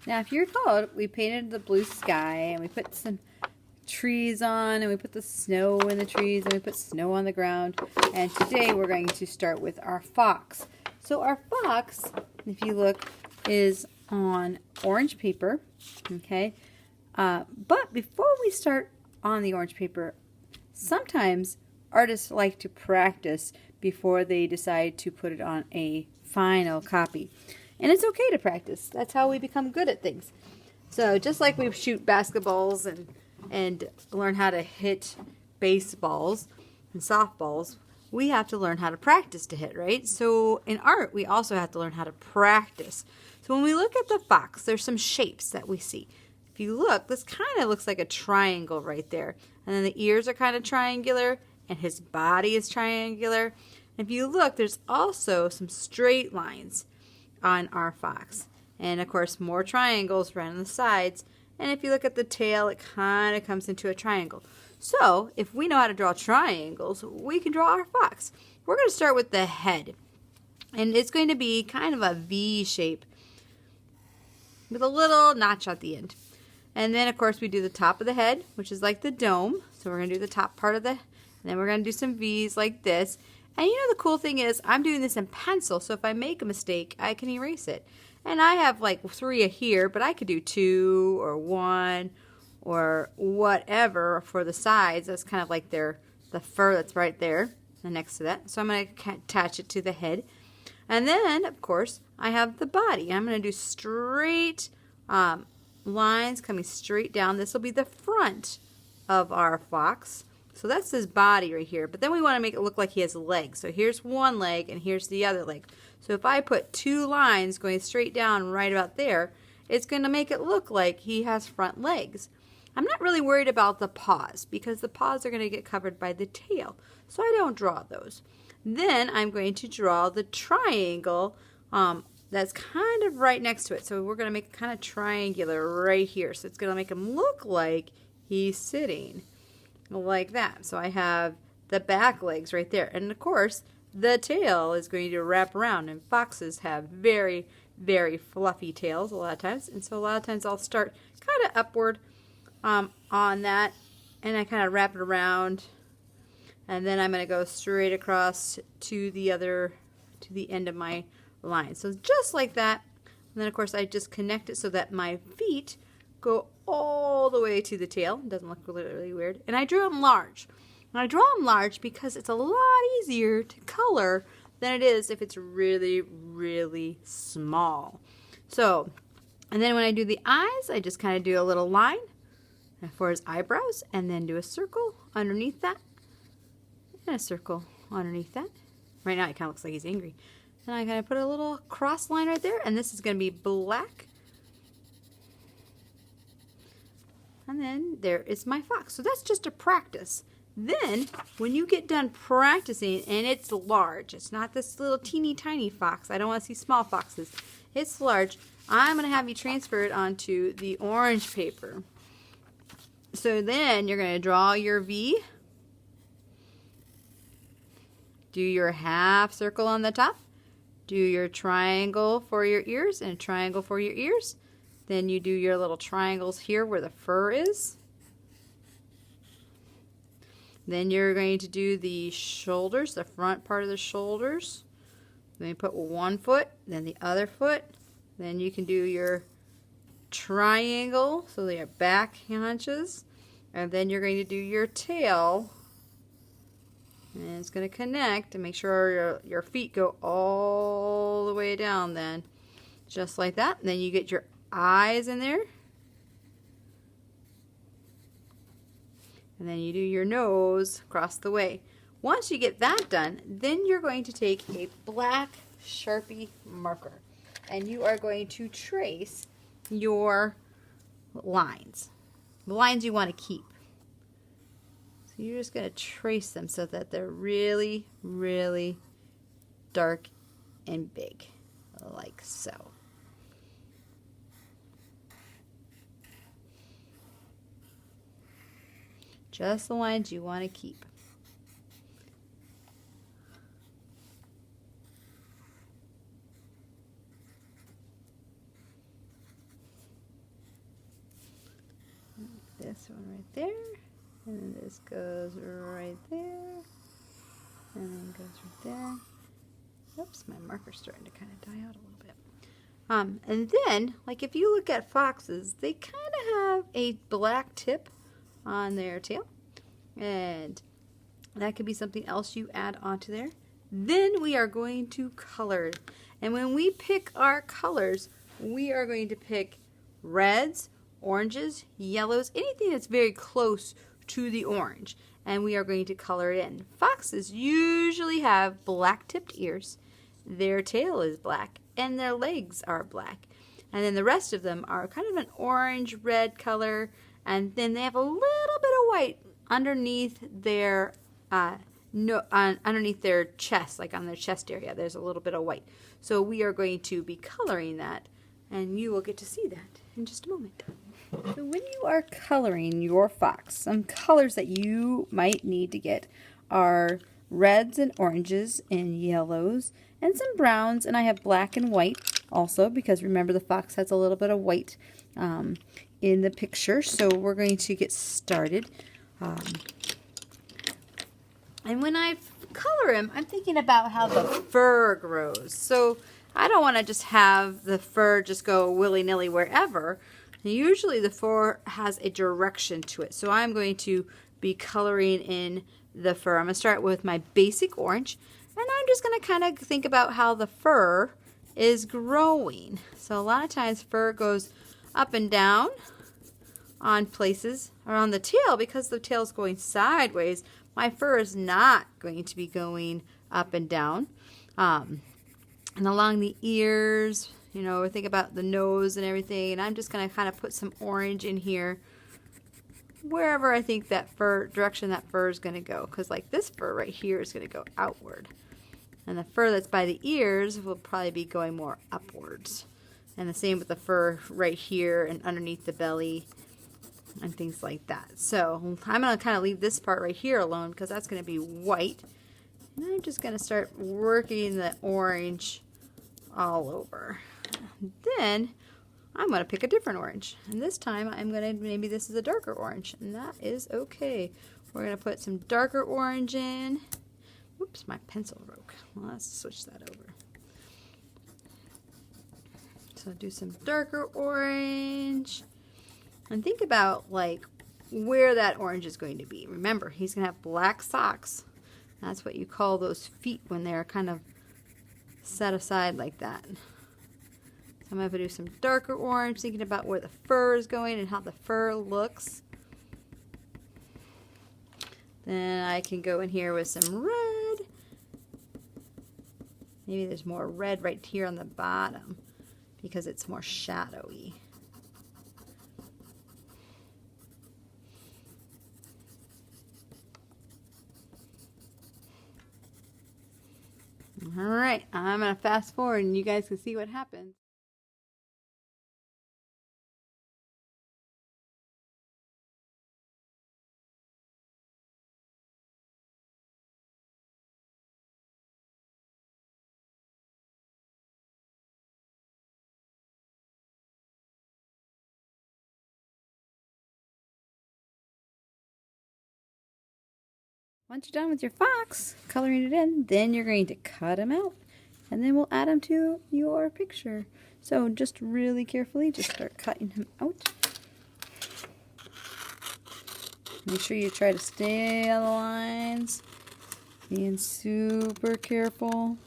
Now, if you recall, we painted the blue sky and we put some trees on and we put the snow in the trees and we put snow on the ground. And today we're going to start with our fox. So our fox, if you look, is on orange paper, okay? But before we start on the orange paper, sometimes artists like to practice before they decide to put it on a final copy. And it's okay to practice. That's how we become good at things. So just like we shoot basketballs and learn how to hit baseballs and softballs, we have to learn how to practice to hit, right? So in art, we also have to learn how to practice. So when we look at the fox, there's some shapes that we see. If you look, this kind of looks like a triangle right there. And then the ears are kind of triangular, and his body is triangular. And if you look, there's also some straight lines on our fox. And of course, more triangles right on the sides. And if you look at the tail, it kind of comes into a triangle. So if we know how to draw triangles, we can draw our fox. We're going to start with the head. And it's going to be kind of a V shape with a little notch at the end. And then, of course, we do the top of the head, which is like the dome. So we're going to do the top part of and then we're going to do some V's like this. And you know the cool thing is I'm doing this in pencil, so if I make a mistake, I can erase it. And I have like 3 here, but I could do 2 or 1 or whatever for the sides. That's kind of like the fur that's right there and next to that. So I'm going to attach it to the head. And then, of course, I have the body. I'm going to do straight lines coming straight down. This will be the front of our fox. So that's his body right here. But then we want to make it look like he has legs. So here's one leg and here's the other leg. So if I put 2 lines going straight down right about there, it's going to make it look like he has front legs. I'm not really worried about the paws because the paws are going to get covered by the tail. So I don't draw those. Then I'm going to draw the triangle that's kind of right next to it. So we're going to make it kind of triangular right here. So it's going to make him look like he's sitting like that. So I have the back legs right there. And of course, the tail is going to wrap around. And foxes have very, very fluffy tails a lot of times. And so a lot of times I'll start kind of upward on that. And I kind of wrap it around. And then I'm going to go straight across to the end of my line. So just like that. And then of course I just connect it so that my feet go all the way to the tail. It doesn't look really weird. And I drew them large. And I draw them large because it's a lot easier to color than it is if it's really, really small. So, and then when I do the eyes, I just kind of do a little line for his eyebrows and then do a circle underneath that and a circle underneath that. Right now it kind of looks like he's angry. And I kind of put a little cross line right there, and this is going to be black. And then there is my fox. So that's just a practice. Then, when you get done practicing, and it's large, it's not this little teeny tiny fox. I don't want to see small foxes. It's large. I'm going to have you transfer it onto the orange paper. So then you're going to draw your V. Do your half circle on the top. Do your triangle for your ears and a triangle for your ears. Then you do your little triangles here where the fur is. Then you're going to do the shoulders, the front part of the shoulders. Then you put one foot, then the other foot. Then you can do your triangle, so your back haunches. And then you're going to do your tail. And it's going to connect and make sure your feet go all the way down then. Just like that. And then you get your eyes in there. And then you do your nose across the way. Once you get that done, then you're going to take a black Sharpie marker. And you are going to trace your lines. The lines you want to keep. So you're just going to trace them so that they're really, really dark and big. Like so. Just the lines you want to keep. this one right there. And then this goes right there. And then goes right there. Oops, my marker's starting to kind of die out a little bit. And then, like if you look at foxes, they kind of have a black tip on their tail. And that could be something else you add onto there. Then we are going to color. And when we pick our colors, we are going to pick reds, oranges, yellows, anything that's very close to the orange. And we are going to color it in. Foxes usually have black tipped ears. Their tail is black and their legs are black. And then the rest of them are kind of an orange-red color. And then they have a little bit of white underneath their underneath their chest, like on their chest area. There's a little bit of white. So we are going to be coloring that, and you will get to see that in just a moment. So when you are coloring your fox, some colors that you might need to get are reds and oranges and yellows and some browns, and I have black and white also because remember the fox has a little bit of white in the picture. So we're going to get started. And when I color him, I'm thinking about how the fur grows. So I don't want to just have the fur just go willy-nilly wherever. Usually the fur has a direction to it. So I'm going to be coloring in the fur. I'm going to start with my basic orange. And I'm just going to kind of think about how the fur is growing. So a lot of times fur goes up and down on places around the tail because the tail is going sideways. My fur is not going to be going up and down. And along the ears, you know, think about the nose and everything. And I'm just going to kind of put some orange in here wherever I think that direction that fur is going to go. Because like this fur right here is going to go outward. And the fur that's by the ears will probably be going more upwards. And the same with the fur right here and underneath the belly and things like that. So I'm going to kind of leave this part right here alone because that's going to be white. And I'm just going to start working the orange all over. Then I'm going to pick a different orange. And this time I'm going to, maybe this is a darker orange. And that is okay. We're going to put some darker orange in. Oops, my pencil broke. Well, let's switch that over. So do some darker orange. And think about like where that orange is going to be. Remember, he's going to have black socks. That's what you call those feet when they're kind of set aside like that. So I'm going to do some darker orange, thinking about where the fur is going and how the fur looks. Then I can go in here with some red. Maybe there's more red right here on the bottom because it's more shadowy. All right, I'm going to fast forward and you guys can see what happens. Once you're done with your fox, coloring it in, then you're going to cut him out. And then we'll add him to your picture. So just really carefully, just start cutting him out. Make sure you try to stay on the lines. Being super careful.